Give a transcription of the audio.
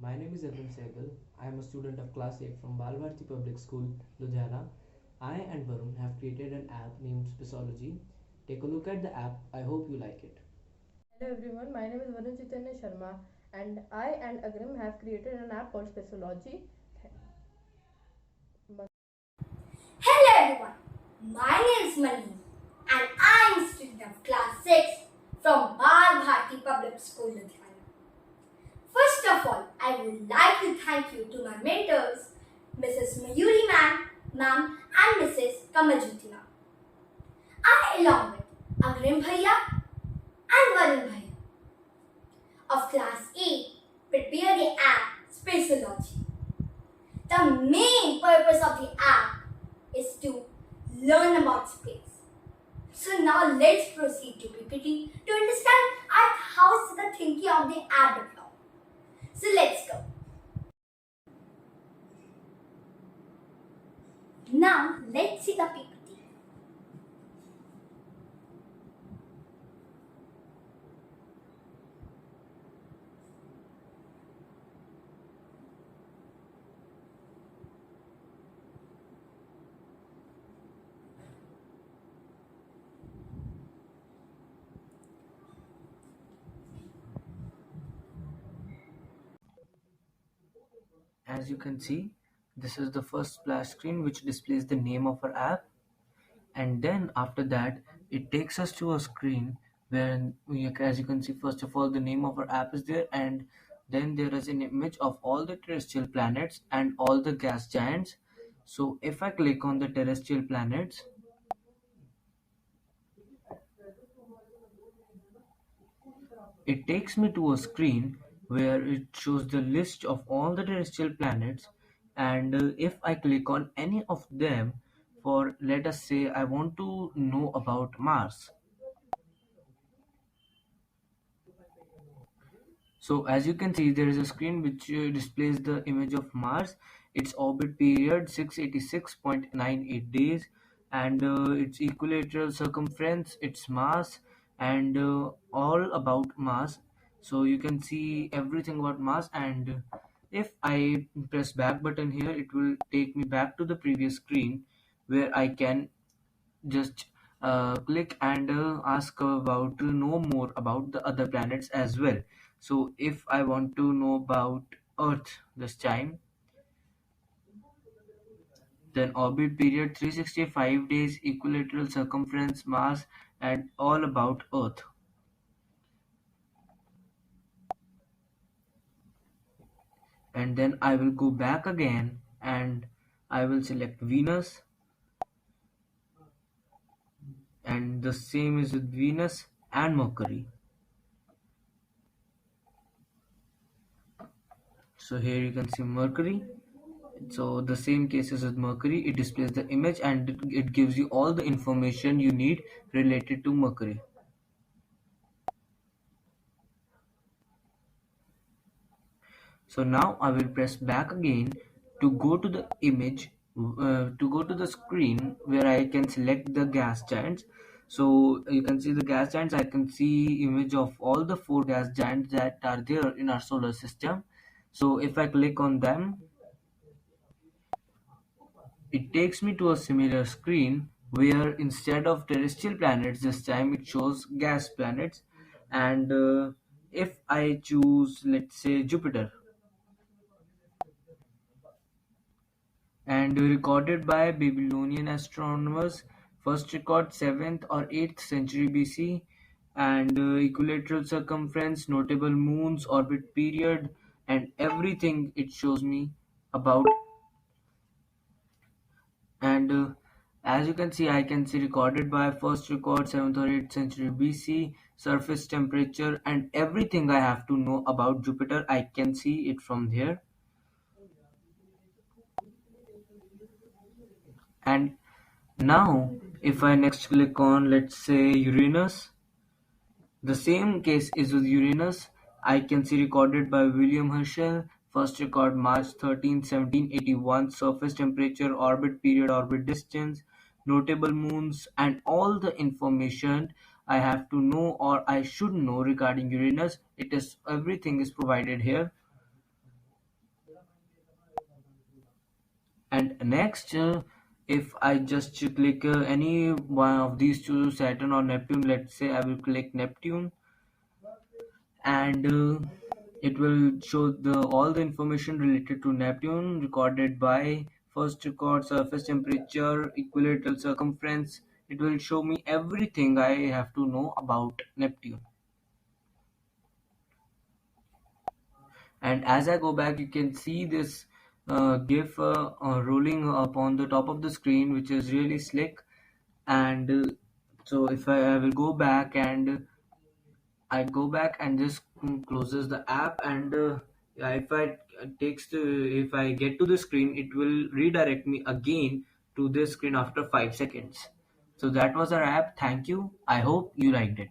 My name is Arvind Sehgal. I am a student of Class 8 from Balbharti Public School, Ludhiana. I and Varun have created an app named Spacology. Take a look at the app. I hope you like it. Hello everyone, my name is Varun Chaitanya Sharma and I and Agrim have created an app called Spacology. Hello everyone, my name is Mani and I am a student of class 6 from Bal Bharti Public School, Ludhiana. First of all, I would like to thank you to my mentors, Mrs. Mayuri ma'am and Mrs. Kamaljuti ma'am. I along with Agrim Bhaiya and Varun Bhaiya of class 8 prepare the app Spacology. The main purpose of the app is to learn about space. So now let's proceed to PPT to understand how the thinking of the app developed. So let's go. Now let's see the PPT. As you can see, this is the first splash screen which displays the name of our app, and then after that it takes us to a screen where as you can see, first of all the name of our app is there, and then there is an image of all the terrestrial planets and all the gas giants. So if I click on the terrestrial planets, it takes me to a screen where it shows the list of all the terrestrial planets, and if I click on any of them, for let us say I want to know about Mars. So as you can see, there is a screen which displays the image of Mars, its orbit period 686.98 days, and its equilateral circumference, its mass, and all about Mars. So you can see everything about Mars, and if I press back button here, it will take me back to the previous screen where I can just click and ask about to know more about the other planets as well. So if I want to know about Earth this time, then orbit period 365 days, equilateral circumference, mass, and all about Earth. And then I will go back again and I will select Venus, and the same is with Venus and Mercury. So here you can see Mercury. So the same cases with Mercury, it displays the image and it gives you all the information you need related to Mercury. So now I will press back again to go to the image, to go to the screen where I can select the gas giants. So you can see the gas giants. I can see image of all the four gas giants that are there in our solar system. So if I click on them, it takes me to a similar screen where instead of terrestrial planets this time it shows gas planets, and if I choose, let's say, Jupiter, and recorded by Babylonian astronomers, first record 7th or 8th century BC, and equilateral circumference, notable moons, orbit period, and everything it shows me about. And as you can see, I can see recorded by first record 7th or 8th century BC, surface temperature, and everything I have to know about Jupiter. I can see it from there. And now if I next click on, let's say, Uranus, the same case is with Uranus. I can see recorded by William Herschel, first record March 13th, 1781, surface temperature, orbit period, orbit distance, notable moons, and all the information I have to know or I should know regarding Uranus. It is everything is provided here. And next, if I just click any one of these two, Saturn or Neptune, let's say I will click Neptune, and it will show the all the information related to Neptune recorded by first record surface temperature, equilateral circumference. It will show me everything I have to know about Neptune. And as I go back, you can see this GIF rolling up on the top of the screen, which is really slick. And so if I will go back, and I go back and just closes the app, and yeah, if I get to the screen, it will redirect me again to this screen after 5 seconds. So that was our app. Thank you. I hope you liked it.